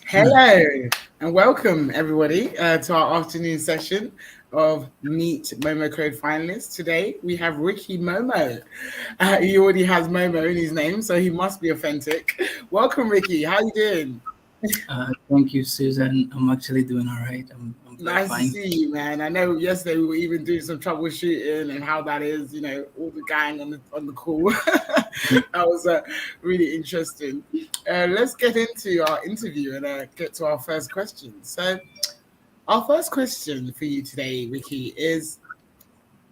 Hello and welcome everybody to our afternoon session of Meet Momo Code finalists. Today we have Ricky MorMor. He already has Momo in his name, so he must be authentic. Welcome, Ricky. How you doing? Thank you, Susan. I'm actually doing all right. I'm quite Nice to fine. see you, man. I know yesterday we were even doing some troubleshooting and how that is, all the gang on the call. That was really interesting. Let's get into our interview and get to our first question. So, our first question for you today, Ricky, is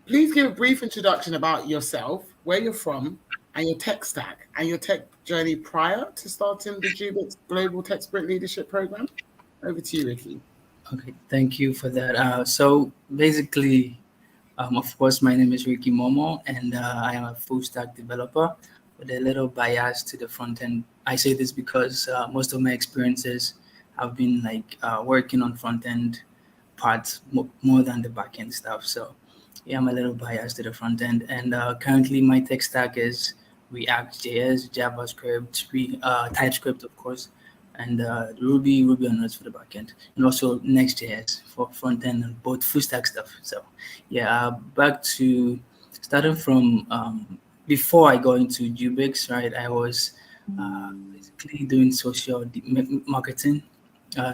please give a brief introduction about yourself, where you're from, and your tech stack, and your tech journey prior to starting the JUUBIX Global TechSprint Leadership Program. Over to you, Ricky. Okay, thank you for that. So basically, of course, my name is Ricky MorMor, and I am a full stack developer with a little bias to the front end. I say this because most of my experiences have been like working on front end parts more than the back end stuff. So yeah, I'm a little biased to the front end, and currently my tech stack is React JS, JavaScript, TypeScript, of course, and Ruby on Rails for the back end, and also Next.js for front end and both full stack stuff. So yeah, back to starting from before I got into JUUBIX, right? I was basically doing marketing,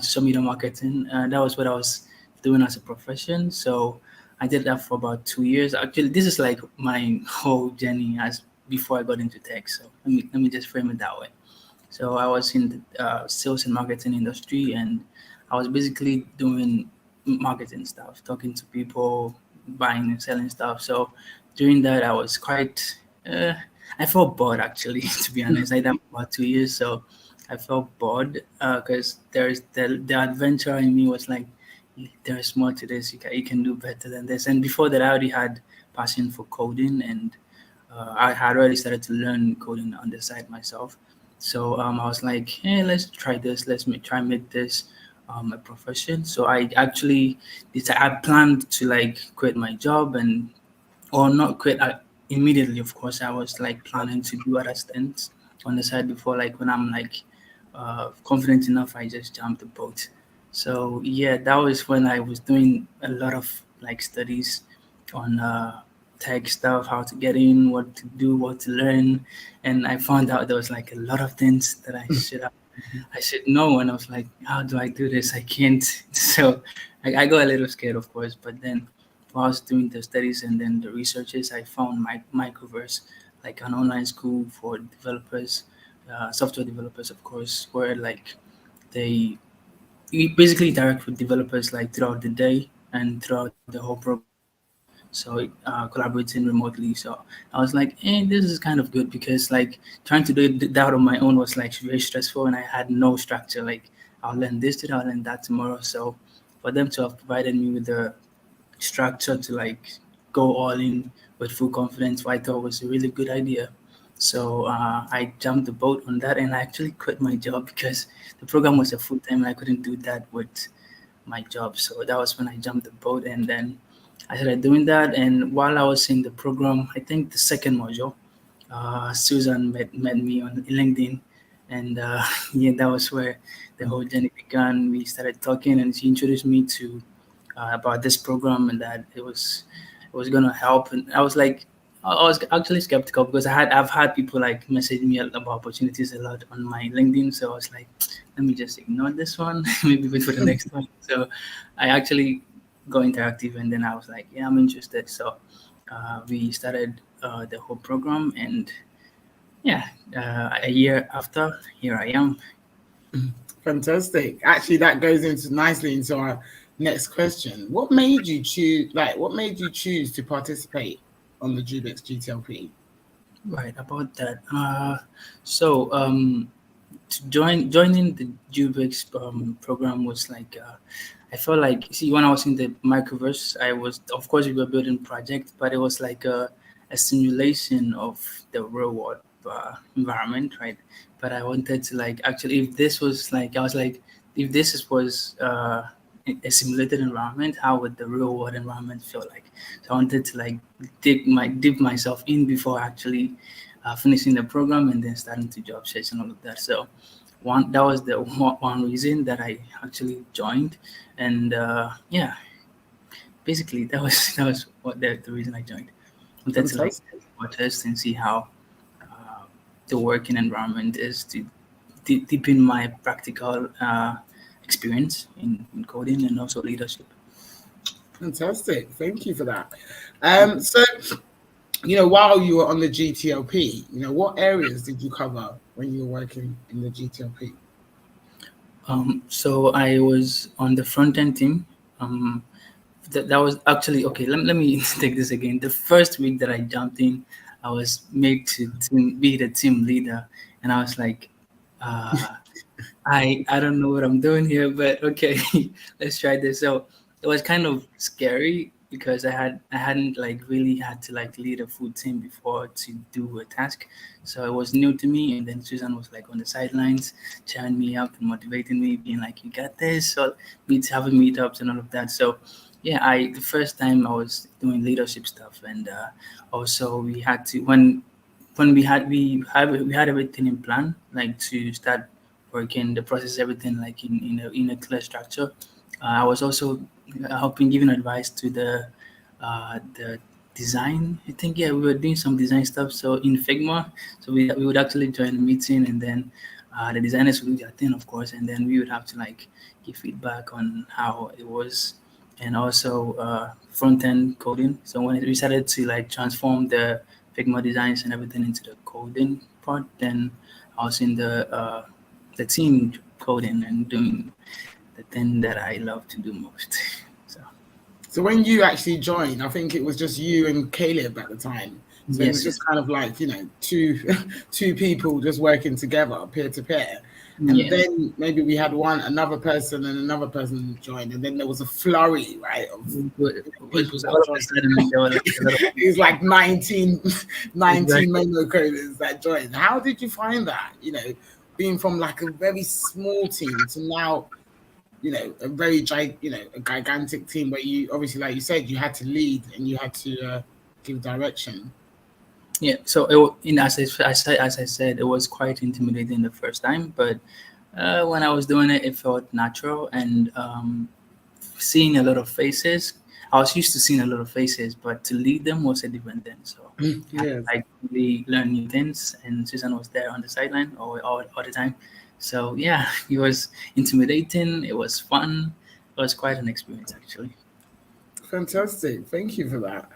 social media marketing. That was what I was doing as a profession. So I did that for about 2 years. Actually, this is like my whole journey as before I got into tech. So let me just frame it that way. So I was in the sales and marketing industry, and I was basically doing marketing stuff, talking to people, buying and selling stuff. So during that, I was quite, I felt bored actually, to be honest. I did that for about 2 years, so I felt bored because there's the adventure in me was like, there's more to this. You can do better than this. And before that, I already had passion for coding, and I had already started to learn coding on the side myself. So I was like, hey, let's try this. Try and make this a profession. So I actually I planned to like quit my job and or not quit immediately. Of course, I was like planning to do other stints on the side before, like when I'm like confident enough, I just jumped the boat. So yeah, that was when I was doing a lot of like studies on tech stuff, how to get in, what to do, what to learn, and I found out there was like a lot of things that I should know, and I was like, how do I do this? I can't. So I got a little scared, of course, but then while I was doing the studies and then the researches, I found Microverse, like an online school for developers, software developers, of course, where like they you basically interact with developers like throughout the day and throughout the whole program. So collaborating remotely. So I was like, this is kind of good because like trying to do that on my own was like very stressful, and I had no structure. Like I'll learn this today, I'll learn that tomorrow. So for them to have provided me with the structure to like go all in with full confidence, what I thought was a really good idea. So I jumped the boat on that, and I actually quit my job because the program was a full time, and I couldn't do that with my job. So that was when I jumped the boat, and then I started doing that. And while I was in the program, I think the second module, Susan met me on LinkedIn, and yeah, that was where the whole journey began. We started talking, and she introduced me to about this program and that it was gonna help. And I was like, I was actually skeptical because I've had people like message me about opportunities a lot on my LinkedIn. So I was like, let me just ignore this one, maybe wait for the next one. So I actually got interactive, and then I was like, yeah, I'm interested. So we started the whole program, and yeah, a year after, here I am. Fantastic. Actually, that goes into nicely into our next question. What made you choose? Like, what made you choose to participate on the JUUBIX GTLP? Right about that. So joining the JUUBIX program was like I felt like, see, when I was in the microverse, I was, of course, we were building project, but it was like a simulation of the real world environment, right? But I wanted to like actually, if this was like, I was like, if was a simulated environment, how would the real world environment feel like? So I wanted to like dip myself in before actually finishing the program and then starting to job search and all of that. So that was the one reason that I actually joined, and yeah, basically that was what the reason I joined. Wanted to like Fantastic. test and see how uh, the working environment is to deepen my practical experience in coding and also leadership. Fantastic. Thank you for that. So, while you were on the GTLP, what areas did you cover when you were working in the GTLP? So I was on the front end team. Um, that was actually okay. Let me take this again. The first week that I jumped in, I was made to be the team leader, and I was like, uh, I don't know what I'm doing here, but okay, let's try this. So it was kind of scary because I hadn't like really had to like lead a full team before to do a task, so it was new to me. And then Susan was like on the sidelines, cheering me up and motivating me, being like, "You got this!" So having meetups and all of that. So yeah, I the first time I was doing leadership stuff, and also we had to when we had everything in plan, like to start working the process, everything like in a clear structure. I was also helping giving advice to the design. I think yeah, we were doing some design stuff. So in Figma, so we would actually join a meeting, and then the designers would do their thing, of course, and then we would have to like give feedback on how it was, and also front end coding. So when we started to like transform the Figma designs and everything into the coding part, then I was in the team coding and doing the thing that I love to do most. So So when you actually joined, I think it was just you and Caleb at the time. So it was yes, just yes, kind of like, two two people just working together, peer to peer. And yeah. then maybe we had another person and another person joined, and then there was a flurry, right, of It people was that all of a joined. sudden there were like a lot of It was like 19, 19 exactly. Momo coders that joined. How did you find that? Being from like a very small team to now, a very a gigantic team where you obviously, like you said, you had to lead and you had to give direction. Yeah. So as I said, it was quite intimidating the first time, but when I was doing it, it felt natural and seeing a lot of faces. I was used to seeing a lot of faces, but to lead them was a different thing. So I had to Yes. like really learn new things, and Susan was there on the sideline all the time. So yeah, it was intimidating. It was fun. It was quite an experience actually. Fantastic. Thank you for that.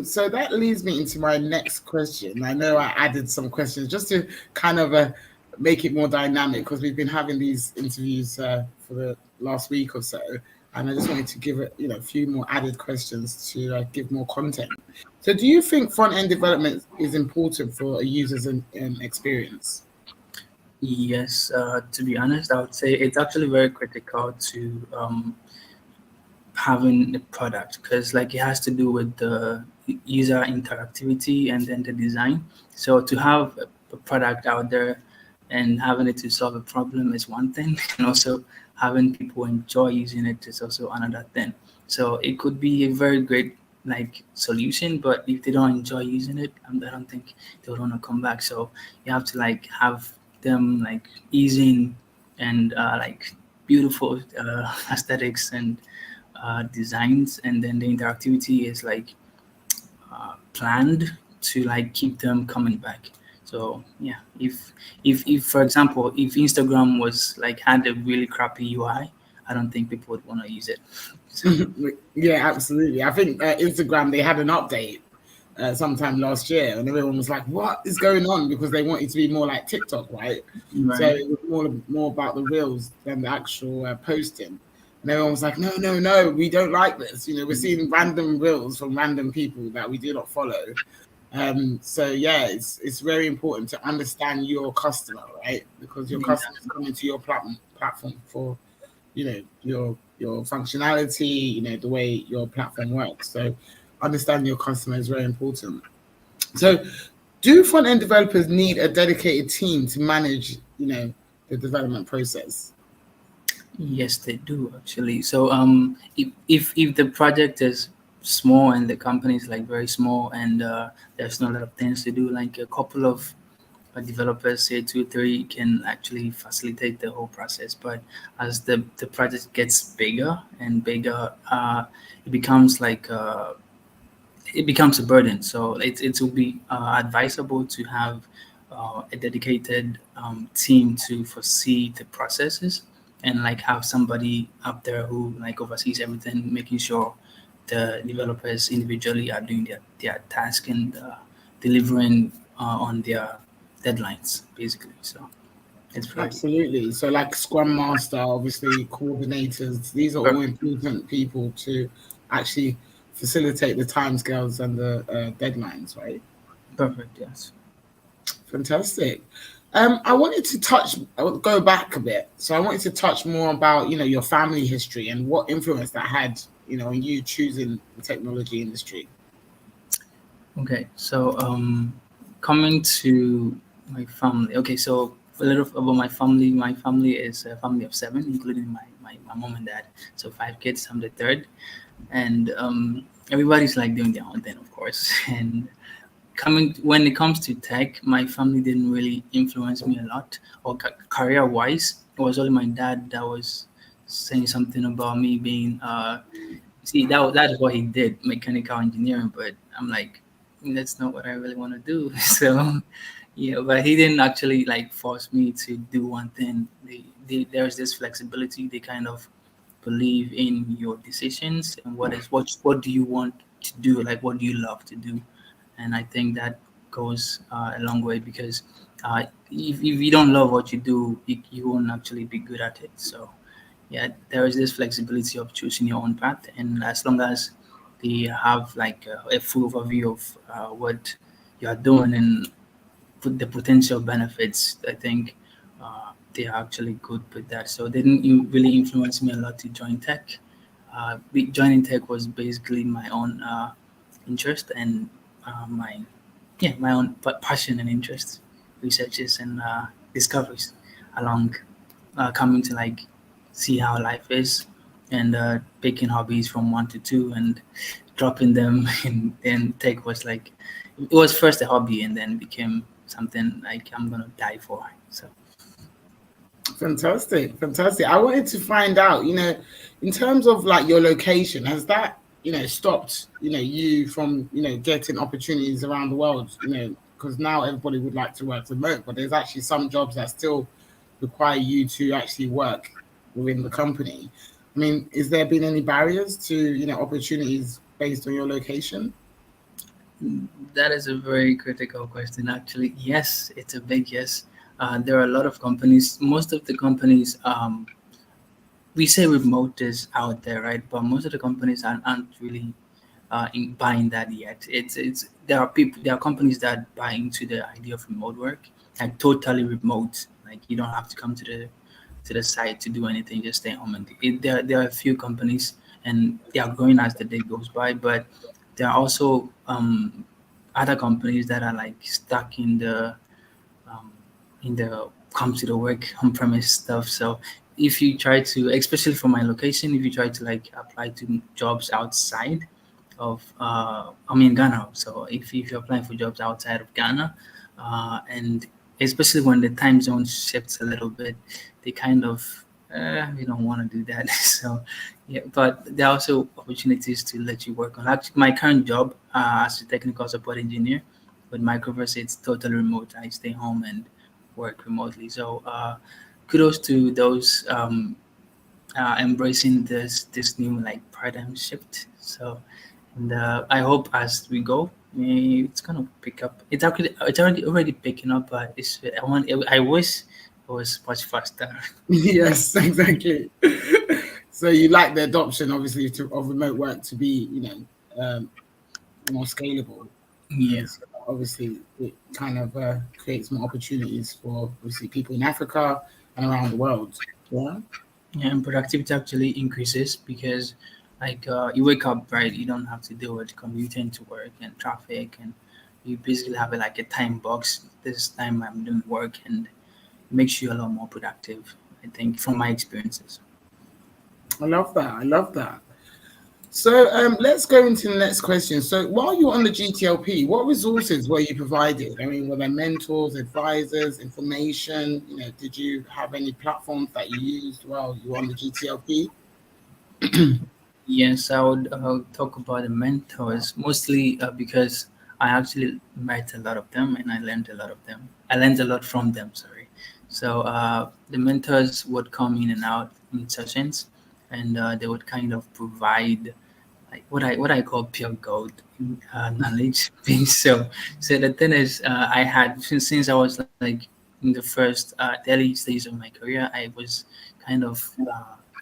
So that leads me into my next question. I know I added some questions just to kind of make it more dynamic because we've been having these interviews for the last week or so, and I just wanted to give it, a few more added questions to give more content. So, do you think front end development is important for a user's experience? Yes, to be honest, I would say it's actually very critical to having the product because like it has to do with the user interactivity and then the design. So to have a product out there and having it to solve a problem is one thing, and also having people enjoy using it is also another thing. So it could be a very great like solution, but if they don't enjoy using it, I don't think they would want to come back. So you have to like have them like easing and like beautiful aesthetics and designs, and then the interactivity is like planned to like keep them coming back. So yeah, if for example, if Instagram was like had a really crappy UI, I don't think people would want to use it. So Yeah, absolutely. I think Instagram, they had an update sometime last year, and everyone was like, "What is going on?" Because they wanted to be more like TikTok, right? So right. it was more about the reels than the actual posting. And everyone was like, "No, no, no, we don't like this. We're seeing random reels from random people that we do not follow." So yeah, it's very important to understand your customer, right? Because your Yeah. customers come into your platform for your functionality, the way your platform works. So understanding your customer is very important. So do front end developers need a dedicated team to manage the development process? Yes, they do actually. So if the project is small and the company is like very small and there's not a lot of things to do, like a couple of developers say 2 3 can actually facilitate the whole process, but as the project gets bigger and bigger, it becomes like it becomes a burden. So it will be advisable to have a dedicated team to foresee the processes, and like have somebody up there who like oversees everything, making sure the developers individually are doing their task and delivering on their deadlines, basically. So it's very Absolutely. So, like Scrum Master, obviously, coordinators, these are all perfect. important people to actually facilitate the timescales and the deadlines, right? Perfect, yes. Fantastic. I wanted to I want to go back a bit. So, I wanted to touch more about, your family history and what influence that had, on you choosing the technology industry. Okay, so coming to my family. Okay, so a little about my family. My family is a family of seven, including my mom and dad. So 5 kids. I'm the third, and everybody's like doing their own thing, of course. And coming when it comes to tech, my family didn't really influence me a lot, or career wise. It was only my dad that was saying something about me being see, that is what he did, mechanical engineering. But I'm like, that's not what I really want to do. So, yeah, but he didn't actually like force me to do one thing. There's this flexibility. They kind of believe in your decisions and what do you want to do, like what do you love to do, and I think that goes a long way, because if you don't love what you do, you won't actually be good at it. So yeah, there is this flexibility of choosing your own path, and as long as they have like a full overview of what you are doing and put the potential benefits, I think they are actually good with that. So they didn't really influence me a lot to join tech. Joining tech was basically my own interest and my my own passion and interest, researches and discoveries along coming to like see how life is, and picking hobbies from 1 to 2 and dropping them. And then tech was like, it was first a hobby and then became something like I'm gonna die for. So Fantastic, fantastic. I wanted to find out, in terms of like your location, has that, stopped, you from, getting opportunities around the world, because now everybody would like to work remote, but there's actually some jobs that still require you to actually work within the company. I mean, is there been any barriers to, opportunities based on your location? that is a very critical question. Actually, yes, it's a big yes. There are a lot of companies. Most of the companies, we say remote is out there, right? But most of the companies aren't really in buying that yet. It's there are companies that buy into the idea of remote work, like totally remote. Like you don't have to come to the site to do anything, just stay home. And there are a few companies, and they are growing as the day goes by. But there are also other companies that are like stuck um, in the come to the work on premise stuff. So if you try to, especially for my location, if you try to like apply to jobs outside of I'm in Ghana. So if you're applying for jobs outside of Ghana, and especially when the time zone shifts a little bit, they kind of we don't want to do that. So yeah, but there are also opportunities to let you work on. Actually, my current job as a technical support engineer with Microverse, it's totally remote. I stay home and work remotely. So kudos to those embracing this new like paradigm shift. So, and I hope as we go, it's gonna pick up. It's already picking up, but I wish it was much faster. Yes, exactly. So you like the adoption, obviously, of remote work to be, more scalable. Yeah, So obviously, it kind of creates more opportunities for obviously people in Africa and around the world. Yeah. yeah, and productivity actually increases because like you wake up right, you don't have to deal with commuting to work and traffic, and you basically have like a time box. This time I'm doing work, and it makes you a lot more productive. I think from my experiences. I love that. I love that. So let's go into the next question. So while you were on the GTLP, what resources were you provided? I mean, were there mentors, advisors, information? Did you have any platforms that you used while you were on the GTLP? Yes, I would talk about the mentors mostly because I actually met a lot of them and I learned a lot of them. I learned a lot from them, sorry. So the mentors would come in and out in sessions and they would kind of provide like what I call pure gold knowledge being so the thing is I had since I was like in the first early stage of my career I was kind of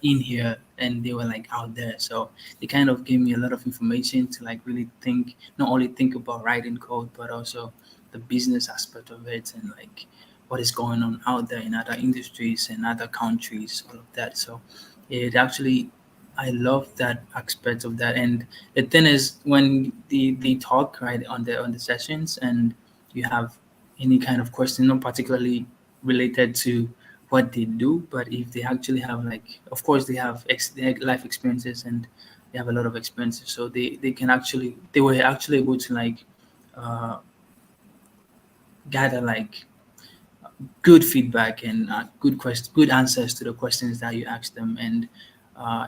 in here and they were like out there so they kind of gave me a lot of information to like really think not only think about writing code but also the business aspect of it and like what is going on out there in other industries and other countries all of that so it actually I love that aspect of that. And the thing is, when they talk right on the sessions, and you have any kind of question, not particularly related to what they do, but if they actually have like, of course, they have life experiences and they have a lot of experiences, so they can actually they were actually able to like uh, gather like good feedback and good answers to the questions that you asked them and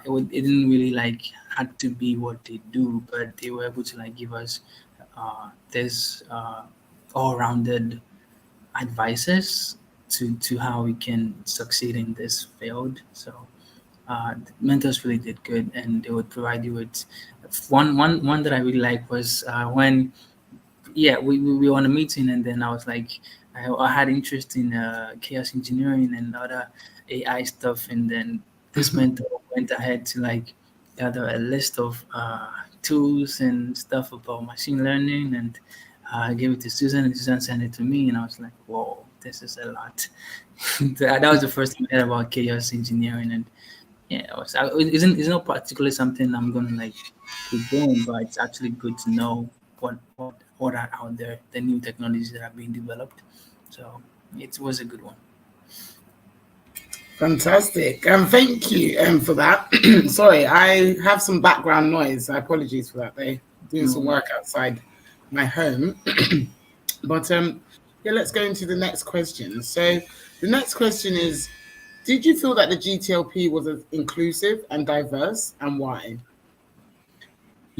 it didn't really like had to be what they do but they were able to like give us this all-rounded advices to how we can succeed in this field so the mentors really did good and they would provide you with one that I really like was when yeah, we were on a meeting, and then I was like, I had interest in chaos engineering and other AI stuff, and then this mentor went ahead to like gather a list of tools and stuff about machine learning, and gave it to Susan, and Susan sent it to me, and I was like, whoa, this is a lot. That was the first time I heard about chaos engineering, and yeah, it's not particularly something I'm gonna like keep doing, but it's actually good to know what are out there, the new technologies that are being developed. So it was a good one. Fantastic. Thank you for that. Sorry, I have some background noise. Apologies for that. They doing some No, work outside my home. But yeah, let's go into the next question. So the next question is, did you feel that the GTLP was as inclusive and diverse, and why?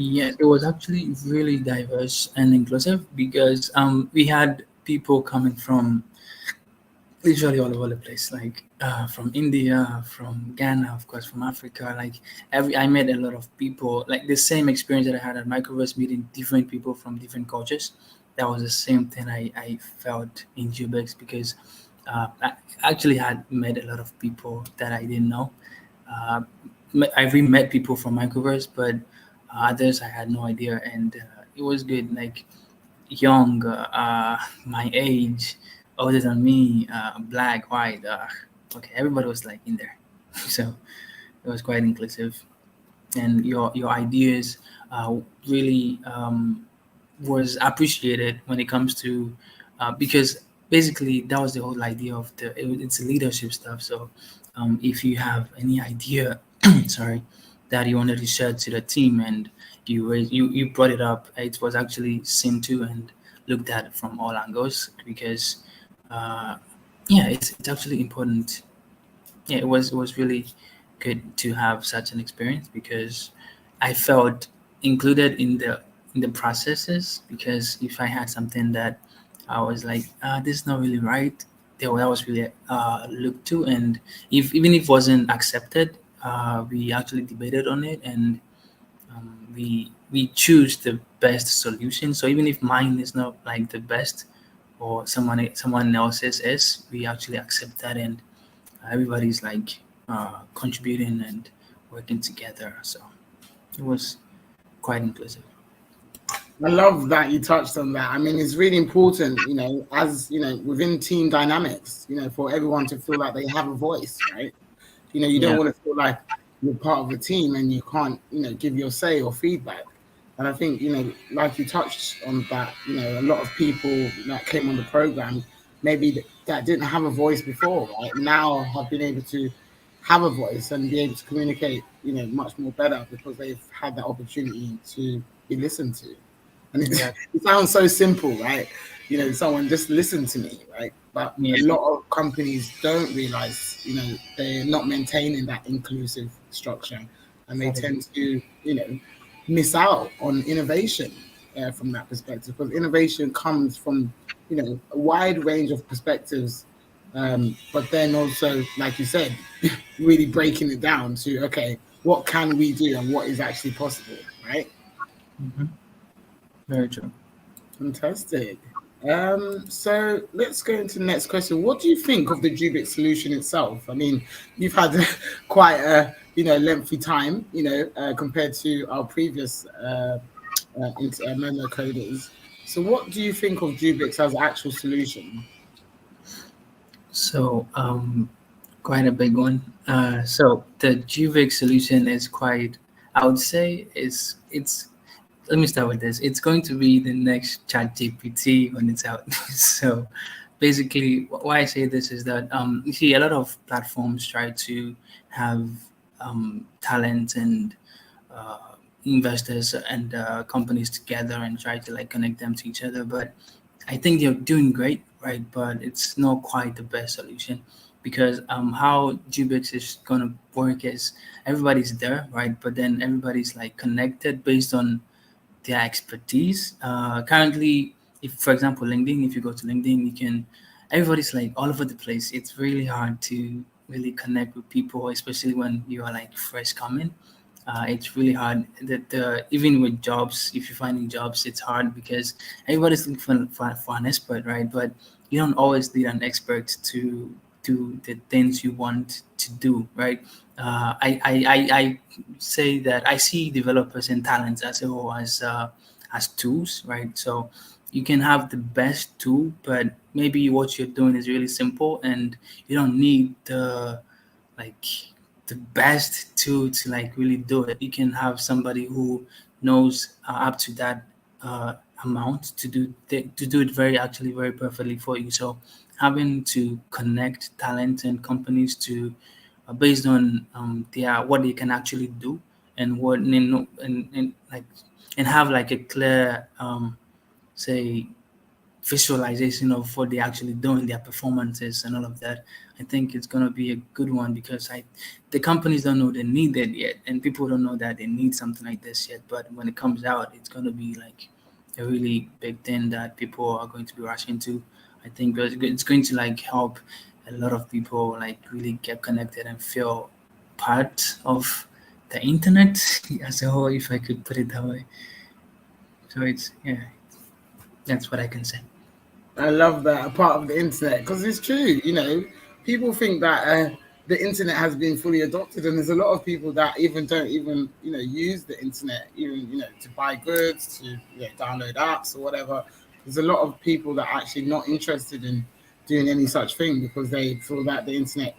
yeah, it was actually really diverse and inclusive because we had people coming from literally all over the place, like from India, from Ghana, of course, from Africa. Like every, I met a lot of people. Like the same experience that I had at Microverse, meeting different people from different cultures. That was the same thing I felt in JUUBIX because I actually had met a lot of people that I didn't know. Uh, I really met people from Microverse, but others I had no idea, and it was good. Like young, my age, older than me, black, white. Okay, everybody was like in there, so it was quite inclusive, and your ideas really was appreciated when it comes to because basically that was the whole idea of it's leadership stuff. So if you have any idea, sorry, that you wanted to share to the team and you brought it up, it was actually seen to and looked at from all angles because uh, yeah, it's actually important. Yeah, it was really good to have such an experience because I felt included in the processes because if I had something that I was like, this is not really right, that was really looked to, and if even if it wasn't accepted, we actually debated on it and we choose the best solution. So even if mine is not like the best or someone else's is, we actually accept that and everybody's like contributing and working together. So it was quite inclusive. I love that you touched on that. I mean, it's really important, as within team dynamics, for everyone to feel like they have a voice, right? You don't Yeah, want to feel like you're part of a team and you can't, give your say or feedback. And I think, like you touched on that, a lot of people that came on the program, maybe that didn't have a voice before, right? Now have been able to have a voice and be able to communicate, much more better because they've had that opportunity to be listened to. And Exactly. it sounds so simple, right? Someone just listen to me, right? But Yeah. a lot of companies don't realize, they're not maintaining that inclusive structure, and they Exactly. tend to, miss out on innovation from that perspective, because innovation comes from, a wide range of perspectives. But then also, like you said, really breaking it down to, okay, what can we do and what is actually possible, right? Hmm. Very true. Fantastic. So let's go into the next question. What do you think of the JUUBIX solution itself? I mean, you've had quite a lengthy time, compared to our previous Momo coders. So, what do you think of JUUBIX as an actual solution? So, quite a big one. So the JUUBIX solution is quite, I would say, it's. Let me start with this. It's going to be the next Chat GPT when it's out. So, basically, why I say this is that you see a lot of platforms try to have talent and uh, investors and companies together and try to like connect them to each other. But I think they're doing great, right? But it's not quite the best solution because how JUUBIX is gonna work is everybody's there, right? But then everybody's like connected based on their expertise. Currently, if for example LinkedIn, if you go to LinkedIn, you can everybody's like all over the place. It's really hard to really connect with people, especially when you are like fresh coming. It's really hard. That even with jobs, if you're finding jobs, it's hard because everybody's looking for an expert, right? But you don't always need an expert to do the things you want to do, right? I say that I see developers and talents as a whole as tools, right? So you can have the best tool, but maybe what you're doing is really simple, and you don't need like the best to like really do it. You can have somebody who knows up to that uh, amount to do it very actually very perfectly for you. So having to connect talent and companies to based on their what they can actually do and what and like and have like a clear say visualization of what they actually do in their performances and all of that. I think it's gonna be a good one because the companies don't know they need it yet, and people don't know that they need something like this yet. But when it comes out, it's gonna be like a really big thing that people are going to be rushing to. I think it's going to like help a lot of people like really get connected and feel part of the internet as a whole, if I could put it that way. So it's yeah, that's what I can say. I love that, a part of the internet, because it's true. People think that the internet has been fully adopted, and there's a lot of people that even don't even use the internet, even to buy goods, to download apps or whatever. There's a lot of people that are actually not interested in doing any such thing because they feel that the internet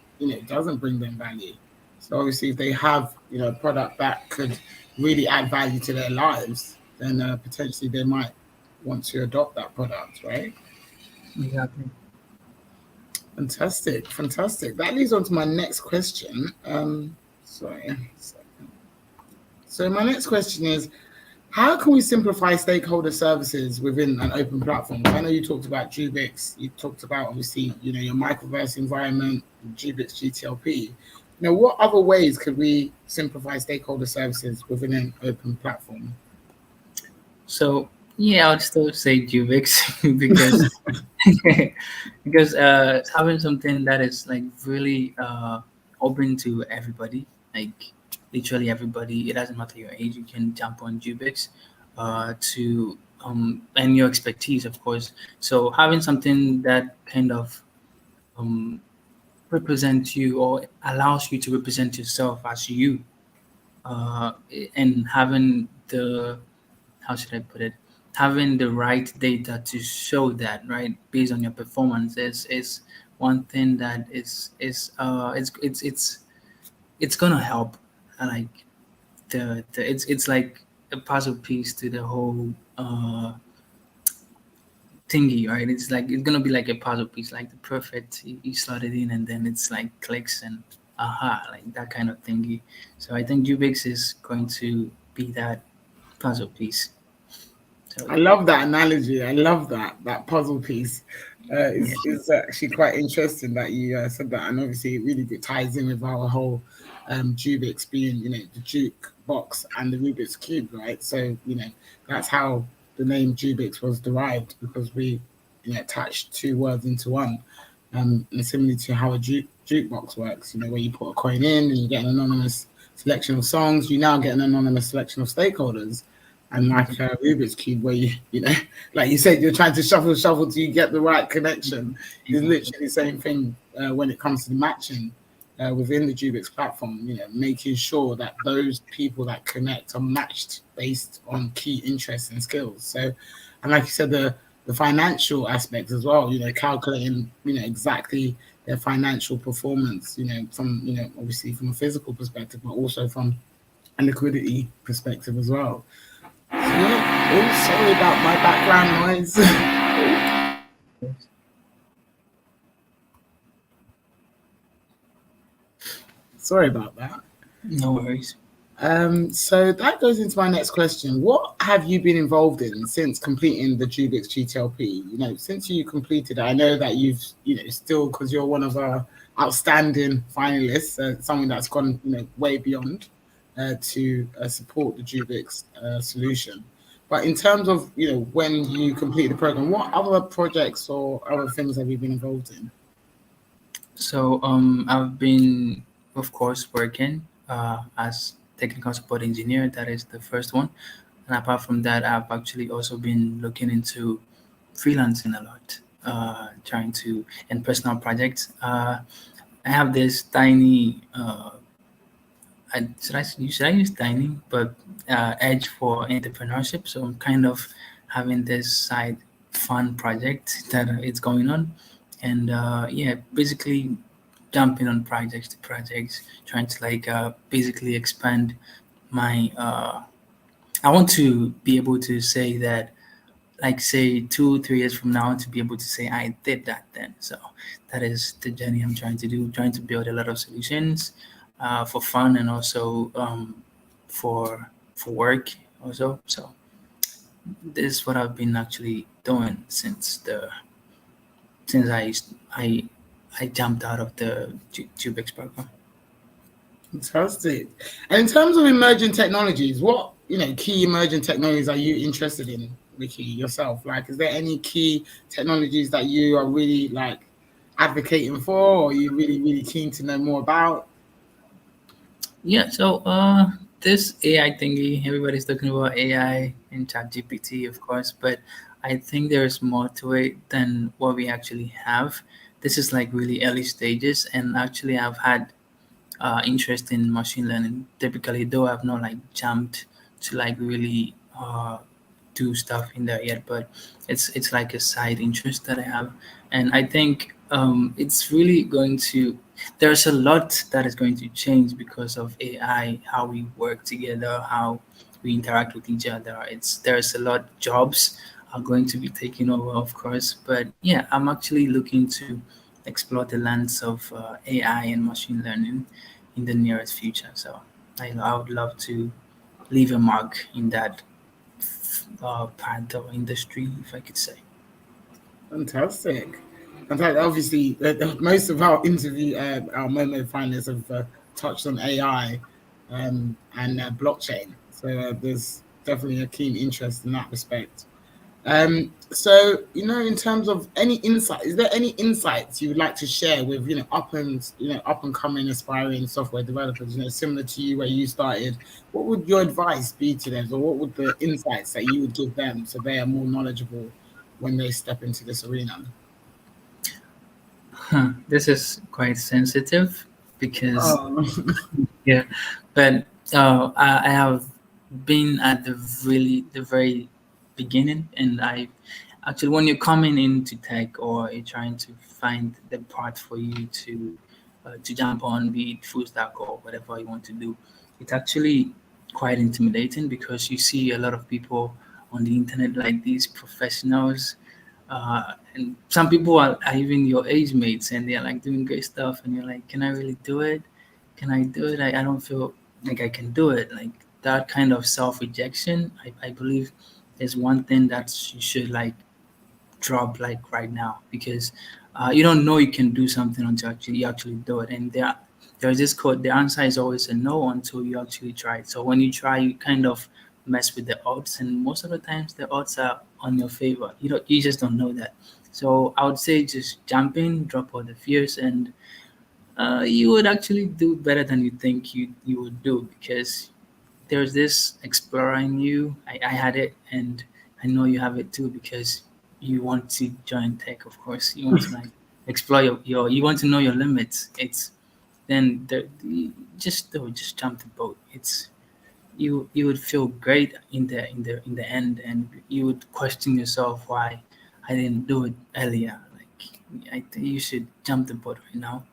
doesn't bring them value. So obviously, if they have a product that could really add value to their lives, then potentially they might want to adopt that product, right? Exactly. Fantastic, fantastic. That leads on to my next question. Sorry. So my next question is, how can we simplify stakeholder services within an open platform? I know you talked about JUUBIX. You talked about obviously your microverse environment, JUUBIX GTLP. What other ways could we simplify stakeholder services within an open platform? So yeah, I would still say JUUBIX because because having something that is like really open to everybody, like literally everybody. It doesn't matter your age. You can jump on JUUBIX to and your expertise, of course. So having something that kind of um, represents you or allows you to represent yourself as you, uh, and having the how should I put it? Having the right data to show that, right, based on your performance is one thing that it's gonna help. Like it's like a puzzle piece to the whole thingy, right? It's gonna be like a puzzle piece, like the perfect you slot it in and then it's like clicks and aha, like that kind of thingy. So I think JUUBIX is going to be that puzzle piece. So I yeah, love that analogy. I love that puzzle piece. yeah, Is actually quite interesting that you said that, and obviously it really ties in with our whole JUUBIX being, the Juke box and the Rubik's cube, right? So that's how the name JUUBIX was derived, because we attached two words into one, and similarly to how a jukebox works, where you put a coin in and you get an anonymous selection of songs, you now get an anonymous selection of stakeholders. And like Rubik's Cube, where like you said, you're trying to shuffle till you get the right connection. It's exactly. literally the same thing when it comes to the matching within the JUUBIX platform. Making sure that those people that connect are matched based on key interests and skills. So, and like you said, the financial aspect as well. Calculating exactly their financial performance. From obviously from a physical perspective, but also from a liquidity perspective as well. Yeah. Oh, sorry about my background noise. Sorry about that. No worries. So that goes into my next question. What have you been involved in since completing the JUUBIX GTLP? Since you completed it, I know that you've, still, because you're one of our outstanding finalists, someone that's gone, way beyond to support the JUUBIX solution. But in terms of, when you complete the program, what other projects or other things have you been involved in? So I've been, of course, working as technical support engineer. That is the first one. And apart from that, I've actually also been looking into freelancing a lot, trying to in personal projects. I have this tiny. Should I use tiny, but edge for entrepreneurship. So I'm kind of having this side fun project that it's going on, and yeah, basically jumping on projects to projects, trying to like basically expand my. I want to be able to say that, like, say 2 3 years from now, to be able to say I did that then. So that is the journey I'm trying to do, trying to build a lot of solutions for fun and also for work also. So this is what I've been actually doing since I I jumped out of the JUUBIX program. Fantastic. And in terms of emerging technologies, what key emerging technologies are you interested in, Ricky, yourself? Like, is there any key technologies that you are really like advocating for, or you really keen to know more about? Yeah, so this AI thingy, everybody's talking about AI and ChatGPT, of course, but I think there's more to it than what we actually have. This is like really early stages, and actually, I've had interest in machine learning. Typically, though I've not like jumped to like really do stuff in there yet, but it's like a side interest that I have, and I think it's really going to. There's a lot that is going to change because of AI, how we work together, how we interact with each other. There's a lot jobs are going to be taken over, of course, but yeah, I'm actually looking to explore the lands of AI and machine learning in the nearest future. So I would love to leave a mark in that part of industry, if I could say. Fantastic. Fantastic. Obviously, most of our interview, our Momo finalists have touched on AI and blockchain. So there's definitely a keen interest in that respect. So in terms of any insight, is there any insights you would like to share with up and coming aspiring software developers? Similar to you where you started. What would your advice be to them, or what would the insights that you would give them so they are more knowledgeable when they step into this arena? This is quite sensitive because Oh, yeah, but I have been at the very beginning, and I actually when you're coming into tech or you're trying to find the part for you to jump on, be it full stack or whatever you want to do, it's actually quite intimidating because you see a lot of people on the internet like these professionals. And some people are even your age mates and they're like doing great stuff and you're like, can I really do it? can I do it? I don't feel like I can do it. Like that kind of self-rejection, I believe is one thing that you should like drop like right now, because you don't know you can do something until you actually do it. And there's this quote: the answer is always a no until you actually try it. So when you try, you kind of mess with the odds, and most of the times the odds are on your favor. You just don't know that. So I would say just jump in, drop all the fears, and you would actually do better than you think you would do, because there's this explorer in you. I had it, and I know you have it too, because you want to join tech. Of course, you want to like explore your you want to know your limits. It's then just jump the boat. It's you would feel great in the end, and you would question yourself why I didn't do it earlier. Like I think you should jump the boat right now.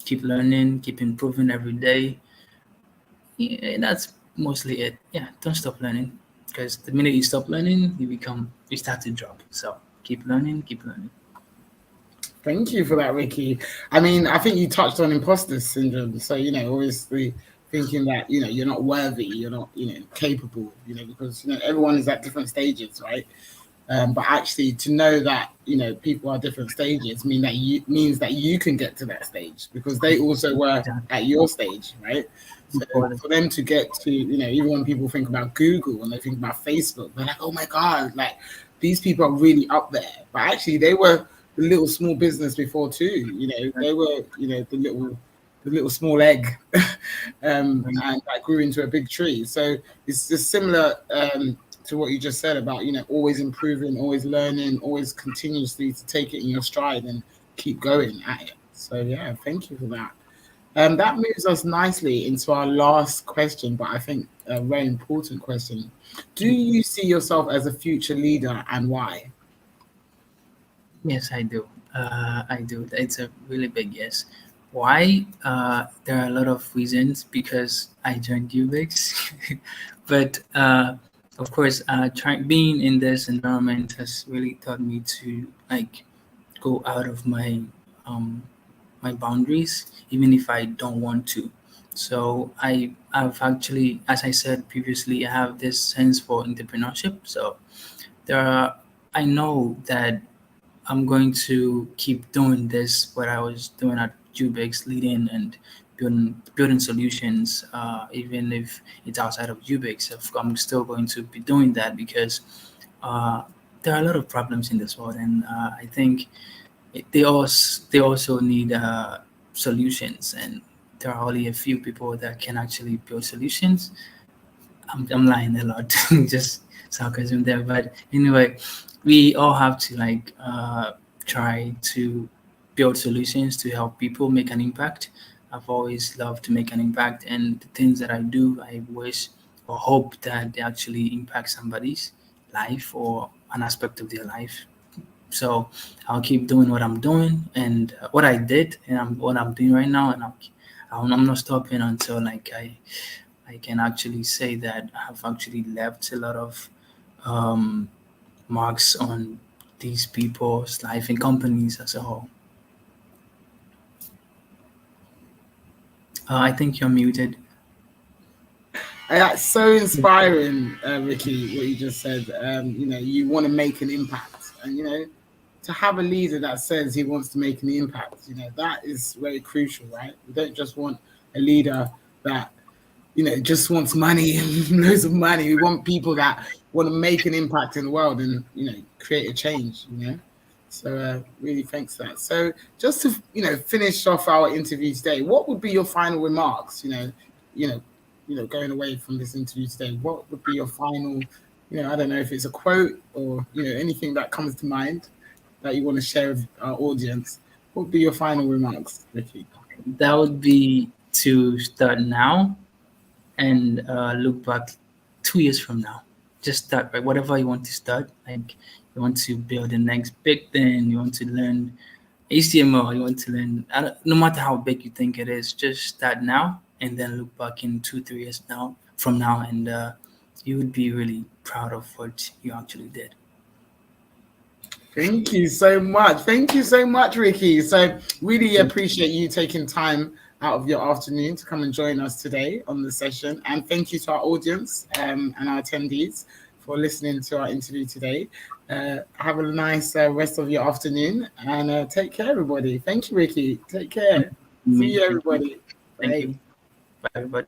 Keep learning, keep improving every day. Yeah, that's mostly it. Yeah, don't stop learning, because the minute you stop learning, you start to drop. So keep learning, keep learning. Thank you for that, Ricky. I mean, I think you touched on imposter syndrome. So, obviously thinking that, you're not worthy, you're not, capable, because, everyone is at different stages, right? But actually to know that, people are different stages means that you can get to that stage, because they also were at your stage, right? So for them to get to, even when people think about Google and they think about Facebook, they're like, oh my God, like these people are really up there. But actually they were the little small business before too, they were, the little small egg and that grew into a big tree. So it's just similar to what you just said about, always improving, always learning, always continuously to take it in your stride and keep going at it. So yeah, thank you for that. That moves us nicely into our last question, but I think a very important question. Do you see yourself as a future leader, and why? Yes, I do. I do. It's a really big yes. Why? There are a lot of reasons, because I joined JUUBIX, but of course, being in this environment has really taught me to like go out of um, my boundaries, even if I don't want to. So I've actually, as I said previously, I have this sense for entrepreneurship. So there are, I know that I'm going to keep doing this, what I was doing at JUUBIX, leading and building solutions, even if it's outside of JUUBIX. I'm still going to be doing that, because uh, there are a lot of problems in this world, and I think they also need solutions, and there are only a few people that can actually build solutions. I'm lying a lot, just sarcasm there. But anyway, we all have to like try to build solutions to help people make an impact. I've always loved to make an impact, and the things that I do, I wish or hope that they actually impact somebody's life or an aspect of their life. So I'll keep doing what I'm doing, and what I did, and what I'm doing right now, and I'm not stopping until like I can actually say that I've actually left a lot of um, marks on these people's life and companies as a whole. I think you're muted. That's so inspiring, Ricky, what you just said. You want to make an impact, and to have a leader that says he wants to make an impact, that is very crucial, right? We don't just want a leader that just wants money and loads of money. We want people that want to make an impact in the world and create a change. So really, thanks for that. So just to finish off our interview today, what would be your final remarks? You know, going away from this interview today, what would be your final? I don't know if it's a quote or anything that comes to mind that you want to share with our audience. What would be your final remarks, Ricky? That would be to start now and look back 2 years from now. Just start, right? Whatever you want to start, like you want to build the next big thing, you want to learn HTML, you want to learn, no matter how big you think it is, just start now and then look back in 2, 3 years from now, and you would be really proud of what you actually did. Thank you so much. Thank you so much, Ricky. So really appreciate you taking time out of your afternoon to come and join us today on the session. And thank you to our audience and our attendees for listening to our interview today. Have a nice rest of your afternoon, and take care, everybody. Thank you, Ricky. Take care. See you, everybody. Thank you. Bye, everybody.